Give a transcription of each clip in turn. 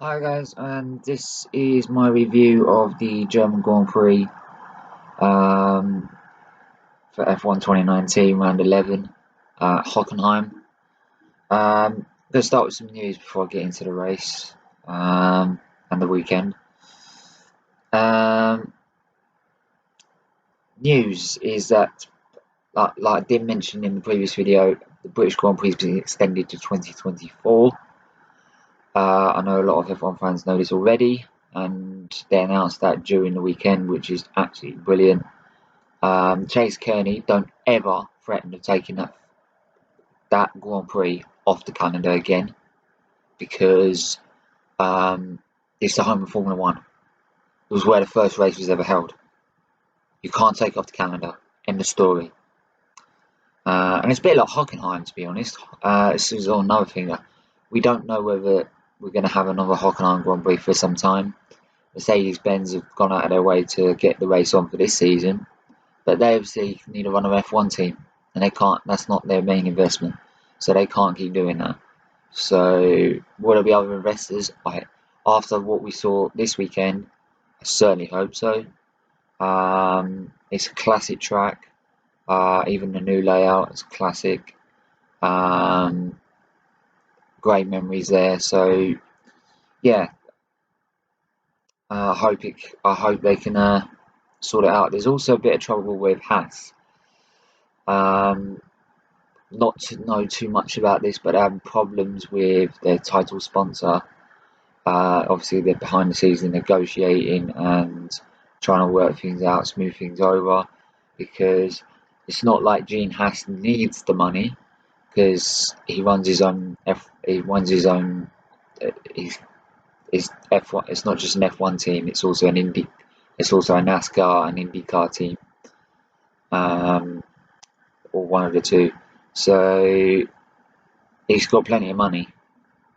Hi guys, and this is my review of the German Grand Prix um, for F1 2019 round 11 at Hockenheim. Let's start with some news before I get into the race and the weekend. Um, News is that, like I did mention in the previous video, the British Grand Prix has been extended to 2024. I know a lot of F1 fans know this already, and they announced that during the weekend, which is absolutely brilliant. Chase Kearney, don't ever threaten of taking that Grand Prix off the calendar again, because it's the home of Formula One. It was where the first race was ever held. You can't take it off the calendar. End of story. And it's a bit like Hockenheim, to be honest. This is another thing that we don't know whether we're going to have another Hockenheim Grand Prix for some time. Mercedes-Benz have gone out of their way to get the race on for this season, but they obviously need to run an F1 team, and they can't. That's not their main investment, so they can't keep doing that. So will there be other investors? After what we saw this weekend, I certainly hope so. It's a classic track. Even the new layout is classic. Great memories there. So yeah, I hope they can sort it out. There's also a bit of trouble with Haas. Um, Not to know too much about this, but having problems with their title sponsor. Obviously, they're behind the scenes negotiating and trying to work things out, smooth things over, because it's not like Gene Haas needs the money, because he runs his own he runs his own his F1. It's not just an F1 team; it's also it's also a NASCAR and IndyCar team, um, or one of the two. So he's got plenty of money,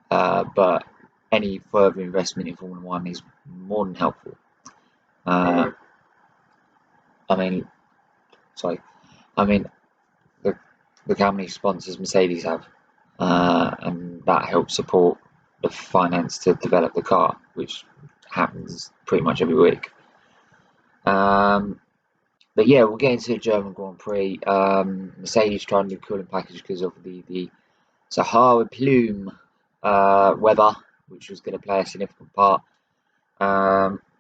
but any further investment in Formula One is more than helpful. Uh, I mean, sorry, I mean, look, look how many sponsors Mercedes have, and that helps support the finance to develop the car, which happens pretty much every week. But yeah, we'll get into the German Grand Prix. Mercedes trying to do cooling package because of the Sahara plume weather, which was going to play a significant part.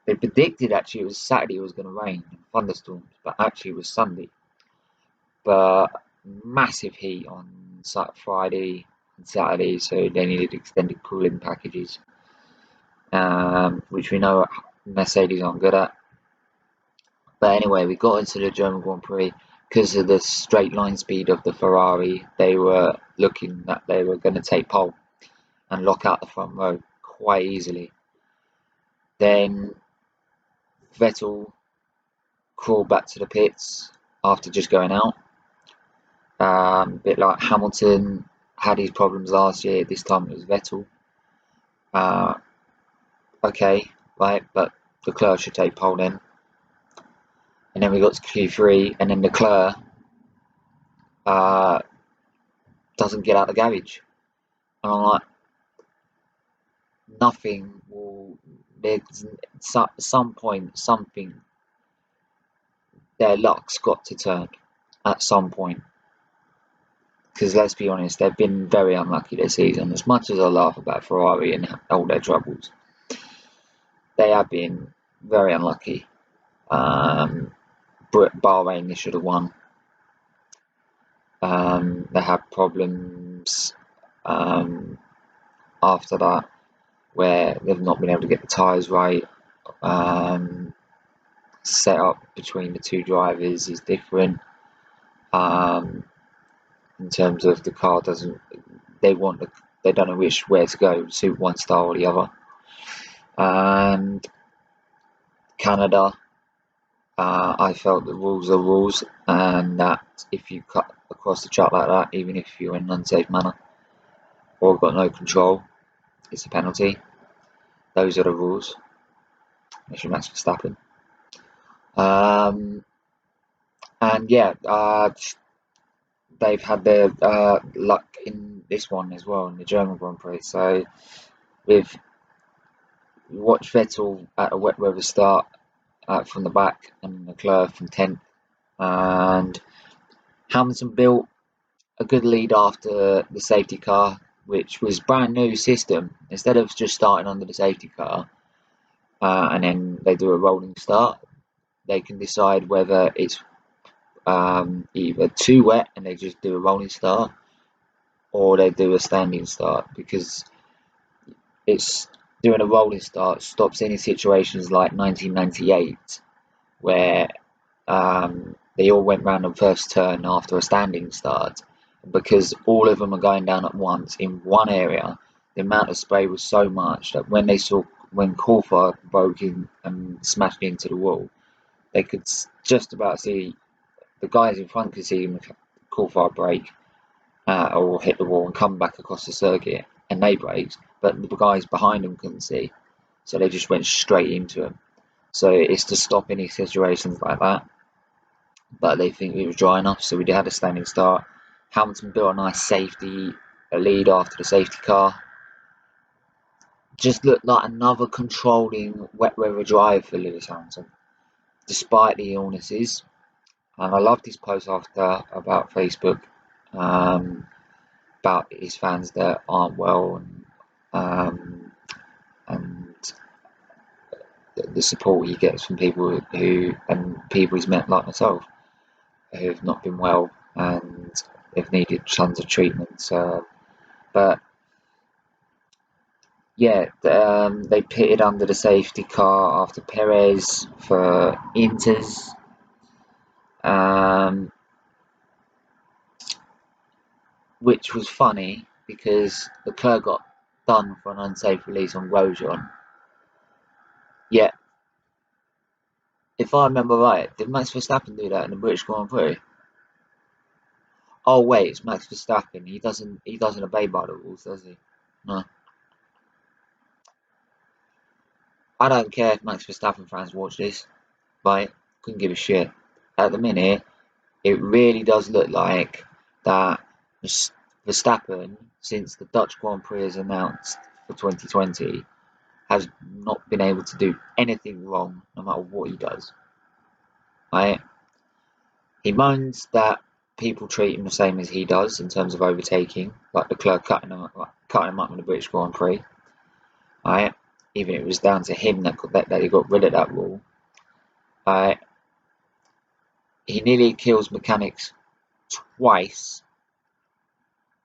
They predicted actually it was Saturday it was going to rain and thunderstorms, but actually it was Sunday. But massive heat on Friday and Saturday, so they needed extended cooling packages, which we know Mercedes aren't good at. But anyway, we got into the German Grand Prix because of the straight line speed of the Ferrari. They were looking that they were going to take pole and lock out the front row quite easily. Then Vettel crawled back to the pits after just going out. A bit like Hamilton had his problems last year. This time it was Vettel. Uh, okay, right, but Leclerc should take pole then. And then we got to Q3, and then Leclerc uh, doesn't get out of the garage. And I'm like, nothing will. There's some point, something. Their luck's got to turn at some point. Because let's be honest, they've been very unlucky this season. As much as I laugh about Ferrari and all their troubles, they have been very unlucky. Bahrain, they should have won. They had problems after that where they've not been able to get the tyres right. Set up between the two drivers is different. In terms of the car doesn't, they don't know where to go, suit one style or the other. And Canada, I felt the rules are rules, and that if you cut across the track like that, even if you're in an unsafe manner or got no control, it's a penalty. Those are the rules. Unless you're Max Verstappen. And yeah, they've had their luck in this one as well, in the German Grand Prix. So with watch Vettel at a wet weather start from the back, and Leclerc from 10th. And Hamilton built a good lead after the safety car, which was brand new system. Instead of just starting under the safety car and then they do a rolling start, they can decide whether it's either too wet and they just do a rolling start, or they do a standing start, because it's doing a rolling start stops any situations like 1998 where they all went round the first turn after a standing start. Because all of them are going down at once in one area, the amount of spray was so much that when Coulthard broke in and smashed into the wall, they could just about see, the guys in front could see Coulthard break or hit the wall and come back across the circuit, and they braked, but the guys behind them couldn't see, so they just went straight into him. So it's to stop any situations like that. But they think it was dry enough, so we had a standing start. Hamilton built a nice lead after the safety car. Just looked like another controlling wet weather drive for Lewis Hamilton, despite the illnesses. And I loved his post after about Facebook, about his fans that aren't well, and the support he gets from people people he's met like myself, who have not been well and have needed tons of treatment. But yeah, they pitted under the safety car after Perez for Inters. Which was funny because Leclerc got done for an unsafe release on Grosjean. Yeah, if I remember right, did Max Verstappen do that in the British Grand Prix? Oh wait, it's Max Verstappen. He doesn't obey by the rules, does he? No. I don't care if Max Verstappen fans watch this. Right? Couldn't give a shit. At the minute, it really does look like that Verstappen, since the Dutch Grand Prix is announced for 2020, has not been able to do anything wrong, no matter what he does. Right? He moans that people treat him the same as he does in terms of overtaking, like Leclerc cutting him up in the British Grand Prix. Right? Even if it was down to him that he got rid of that rule. Right? He nearly kills mechanics twice.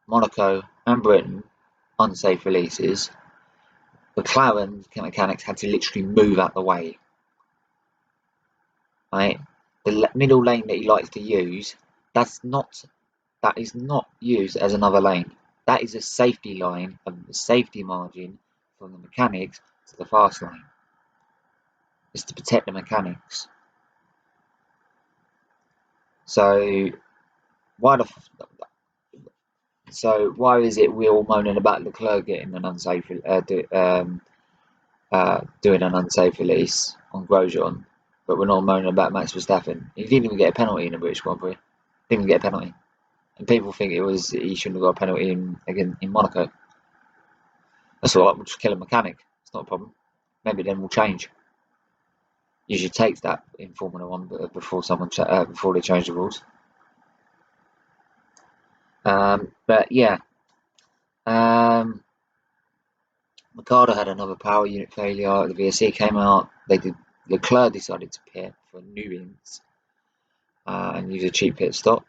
Monaco and Britain, unsafe releases. McLaren mechanics had to literally move out the way. Right? The middle lane that he likes to use, that is not used as another lane. That is a safety line, a safety margin from the mechanics to the fast lane. It's to protect the mechanics. So why is it we're all moaning about Leclerc getting an unsafe doing an unsafe release on Grosjean, but we're not moaning about Max Verstappen? He didn't even get a penalty in the British Grand Prix. Didn't even get a penalty. And people think he shouldn't have got a penalty in Monaco. That's all right, we'll just kill a mechanic. It's not a problem. Maybe then we'll change. Usually takes that in Formula One before they change the rules. But yeah, Ricardo had another power unit failure. The VSC came out. Leclerc decided to pit for nuisance and use a cheap pit stop.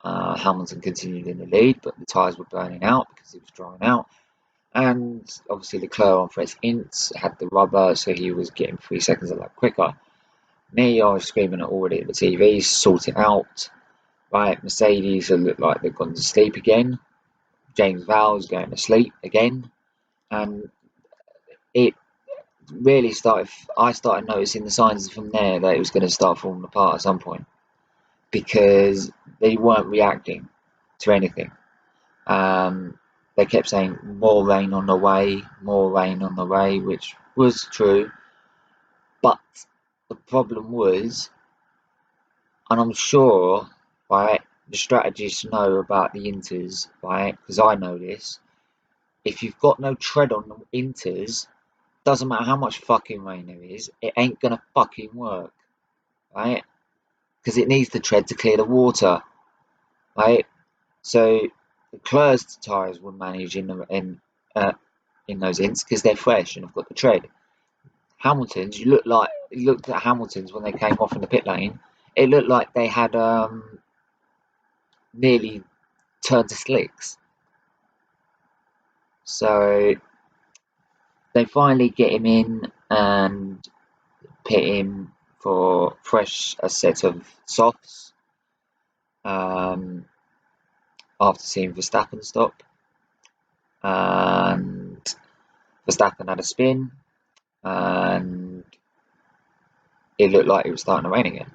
Hamilton continued in the lead, but the tyres were burning out because it was drying out. And obviously Leclerc on fresh ints had the rubber, so he was getting 3 seconds a lap quicker. Me, I was screaming already at the TV, sort it out. Right, Mercedes look like they've gone to sleep again. James Vowles going to sleep again. And it really I started noticing the signs from there that it was going to start falling apart at some point, because they weren't reacting to anything. They kept saying more rain on the way, which was true. But the problem was, and I'm sure, right, the strategists know about the inters, right, because I know this. If you've got no tread on the inters, Doesn't matter how much fucking rain there is, it ain't gonna fucking work, right? Because it needs the tread to clear the water, right? So Leclerc's tyres will manage in those ints because they're fresh and have got the tread. Hamilton's, you looked at Hamilton's when they came off in the pit lane. It looked like they had nearly turned to slicks. So they finally get him in and pit him for a set of softs. After seeing Verstappen stop, and Verstappen had a spin, and it looked like it was starting to rain again.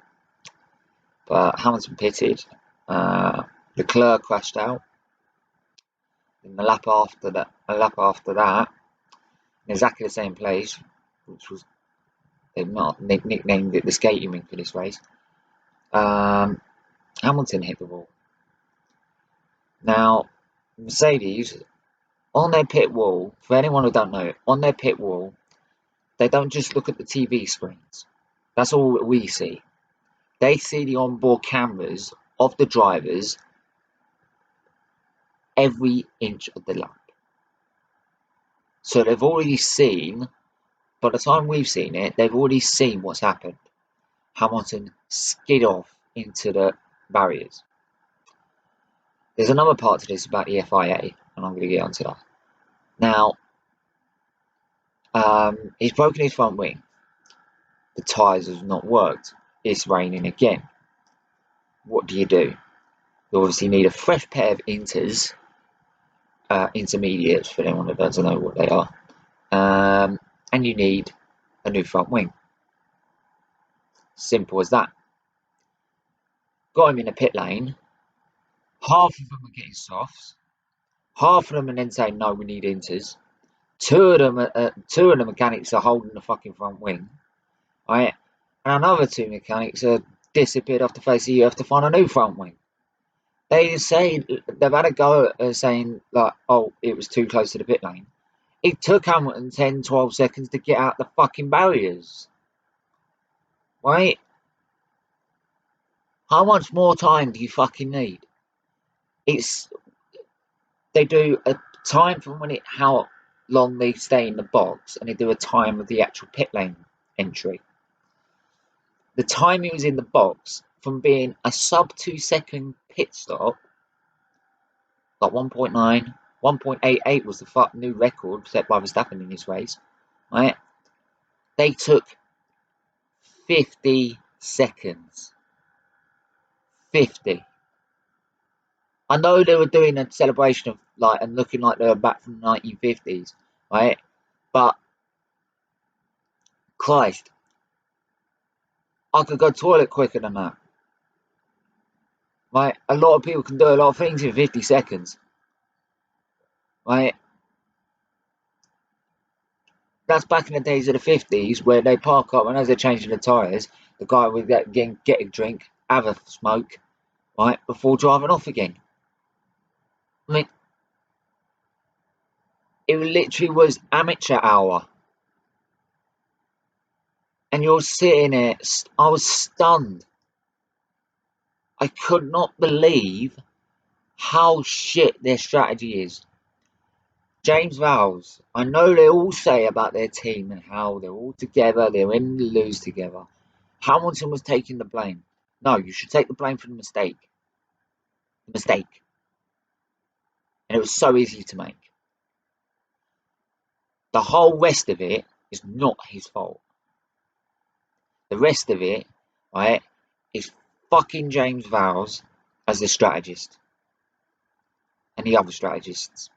But Hamilton pitted. Leclerc crashed out. In the lap after that, in exactly the same place, which was they've not nicknamed it the skating rink for this race. Hamilton hit the wall. Now, Mercedes on their pit wall. For anyone who don't know, on their pit wall, they don't just look at the TV screens. That's all we see. They see the onboard cameras of the drivers every inch of the lap. So they've already seen, by the time we've seen it, they've already seen what's happened. Hamilton skid off into the barriers. There's another part to this about the FIA, and I'm going to get onto that. Now, he's broken his front wing. The tyres have not worked. It's raining again. What do? You obviously need a fresh pair of intermediates, for anyone who doesn't know what they are. And you need a new front wing. Simple as that. Got him in a pit lane. Half of them are getting softs. Half of them are then saying, no, we need inters. Two of the mechanics are holding the fucking front wing. Right? And another two mechanics are disappeared off the face of the earth to find a new front wing. They say they've had a go at saying, like, oh, it was too close to the pit lane. It took Hamilton 10, 12 seconds to get out the fucking barriers. Right? How much more time do you fucking need? They do a time from how long they stay in the box, and they do a time of the actual pit lane entry. The time he was in the box from being a sub 2 second pit stop, like 1.9, 1.88 was the new record set by Verstappen in this race, right? They took 50 seconds. 50. I know they were doing a celebration of and looking like they were back from the 1950s, right? But Christ, I could go toilet quicker than that. Right? A lot of people can do a lot of things in 50 seconds. Right? That's back in the days of the 50s where they park up and as they're changing the tyres, the guy would get a drink, have a smoke, right, before driving off again. I mean, it literally was amateur hour. And you're sitting there, I was stunned. I could not believe how shit their strategy is. James Vowles, I know they all say about their team and how they're all together, they're in the lose together. Hamilton was taking the blame. No, you should take the blame for the mistake. The mistake. And it was so easy to make. The whole rest of it is not his fault. The rest of it, right, is fucking James Vowles as the strategist. And the other strategists.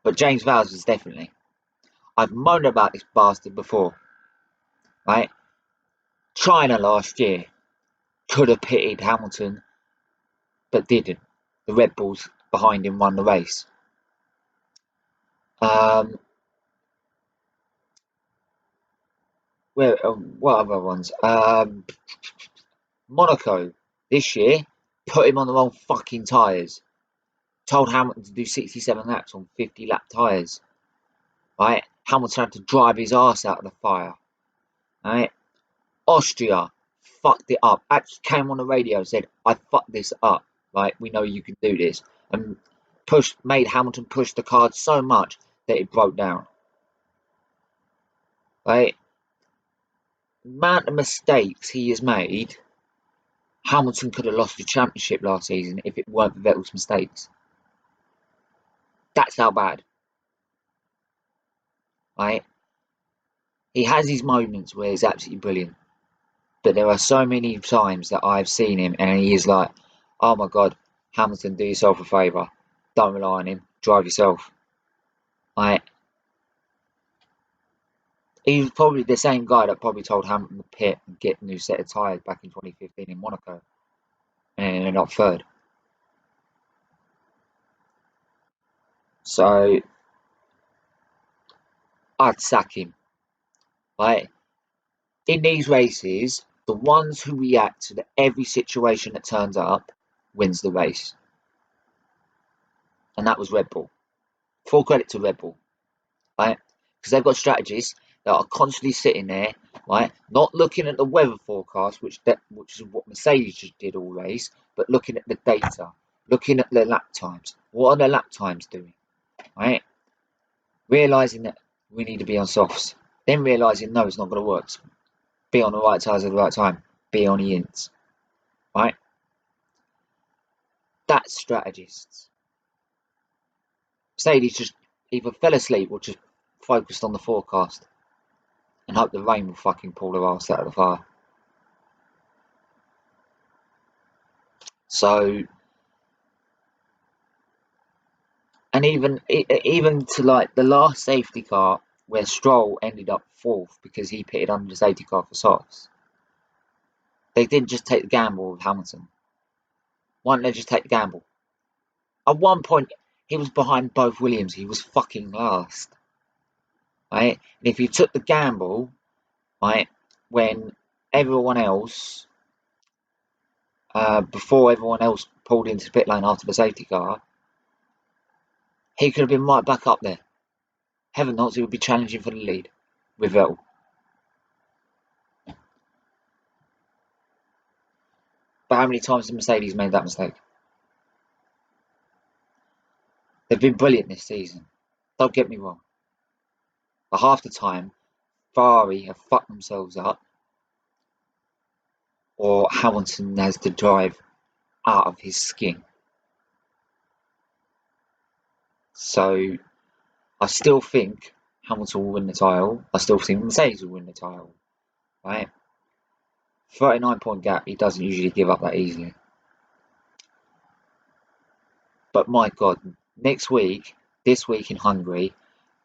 But James Vowles is definitely. I've moaned about this bastard before. Right? China last year could have pitted Hamilton, but didn't. The Red Bulls behind him won the race. What other ones? Monaco this year put him on the wrong fucking tyres. Told Hamilton to do 67 laps on 50 lap tyres. Right? Hamilton had to drive his arse out of the fire. Right? Austria fucked it up. Actually came on the radio and said, I fucked this up. Right? We know you can do this. And made Hamilton push the car so much that it broke down. Right? The amount of mistakes he has made, Hamilton could have lost the championship last season if it weren't for Vettel's mistakes. That's how bad. Right? He has his moments where he's absolutely brilliant. But there are so many times that I've seen him and he is like, oh my God, Hamilton, do yourself a favour. Don't rely on him. Drive yourself. Right? He was probably the same guy that probably told Hamilton to pit and get a new set of tyres back in 2015 in Monaco. And ended up third. So, I'd sack him. Right? In these races, the ones who react to every situation that turns up wins the race. And that was Red Bull. Full credit to Red Bull. Right? Because they've got strategists that are constantly sitting there, right? Not looking at the weather forecast, which is what Mercedes just did all race, but looking at the data, looking at their lap times. What are their lap times doing? Right? Realising that we need to be on softs. Then realising, no, it's not going to work. Be on the right tyres at the right time. Be on the ints. Right? That's strategists. Mercedes just either fell asleep or just focused on the forecast and hope the rain will fucking pull their arse out of the fire. So, and even to like the last safety car where Stroll ended up fourth because he pitted under the safety car for softs, they didn't just take the gamble with Hamilton. Why didn't they just take the gamble? At one point, he was behind both Williams. He was fucking last. Right? And if you took the gamble, right, when everyone else, before everyone else pulled into the pit lane after the safety car, he could have been right back up there. Heaven knows he would be challenging for the lead with Vettel. But how many times has Mercedes made that mistake? They've been brilliant this season. Don't get me wrong. But half the time, Ferrari have fucked themselves up, or Hamilton has to drive out of his skin. So, I still think Hamilton will win the title. I still think Mercedes will win the title. Right? 39-point gap, he doesn't usually give up that easily. But my God, next week, this week in Hungary,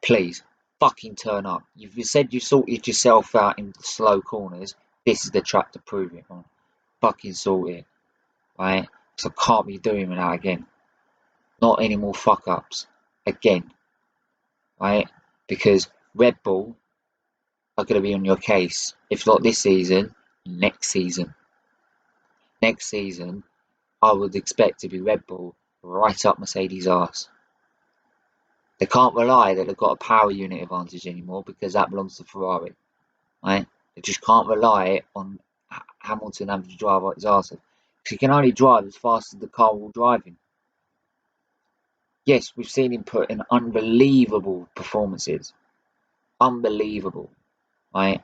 please, fucking turn up. You've said you sorted yourself out in the slow corners. This is the track to prove it on. Fucking sort it. Right? So I can't be doing that again. Not any more fuck ups. Again. Right? Because Red Bull are going to be on your case. If not this season, next season. Next season, I would expect to be Red Bull right up Mercedes' arse. They can't rely that they've got a power unit advantage anymore because that belongs to Ferrari. Right? They just can't rely on Hamilton having to drive out his arse. Because he can only drive as fast as the car will drive him. Yes, we've seen him put in unbelievable performances. Unbelievable. Right?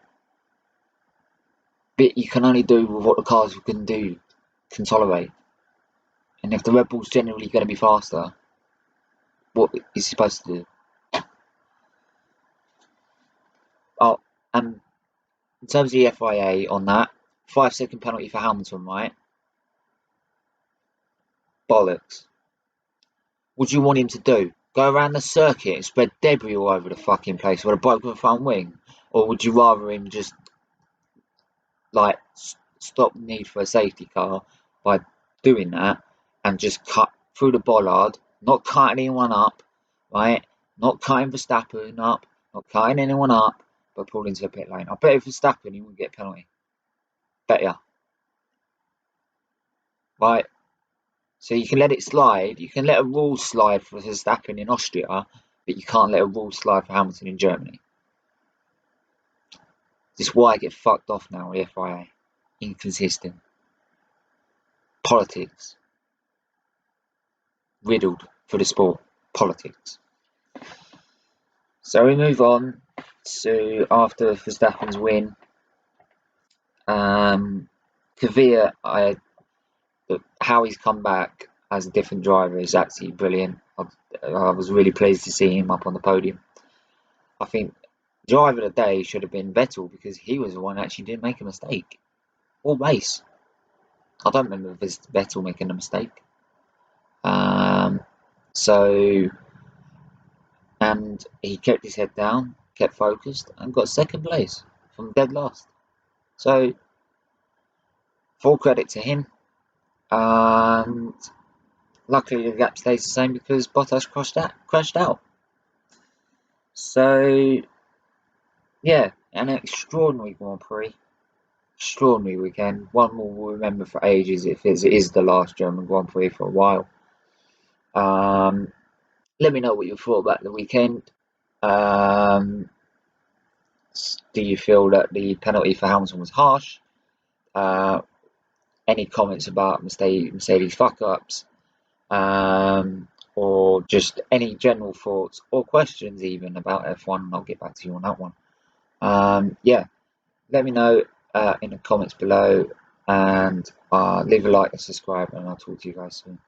But you can only do with what the cars can tolerate. And if the Red Bull's generally going to be faster, what is he supposed to do? Oh, and in terms of the FIA on that, 5-second penalty for Hamilton, right? Bollocks. What do you want him to do? Go around the circuit and spread debris all over the fucking place with a broken front wing? Or would you rather him just, like, stop the need for a safety car by doing that and just cut through the bollard, not cutting anyone up, right? Not cutting Verstappen up, not cutting anyone up, but pull into the pit lane. I bet if Verstappen, he wouldn't get a penalty. Bet ya. Right? So you can let it slide. You can let a rule slide for Verstappen in Austria, but you can't let a rule slide for Hamilton in Germany. This is why I get fucked off now with FIA. Inconsistent. Politics. Riddled for the sport. Politics. So we move on to after Verstappen's win. Kvyat, how he's come back as a different driver is absolutely brilliant. I was really pleased to see him up on the podium. I think driver of the day should have been Vettel because he was the one that actually didn't make a mistake all race. I don't remember Vettel making a mistake. And he kept his head down, kept focused, and got second place from dead last. So full credit to him. And luckily the gap stays the same because Bottas crashed out. So yeah, an extraordinary Grand Prix. Extraordinary weekend. One we'll remember for ages if it is the last German Grand Prix for a while. Let me know what you thought about the weekend. Do you feel that the penalty for Hamilton was harsh? Any comments about Mercedes fuck-ups? Or just any general thoughts or questions even about F1, and I'll get back to you on that one. Yeah, let me know in the comments below, and leave a like and subscribe, and I'll talk to you guys soon.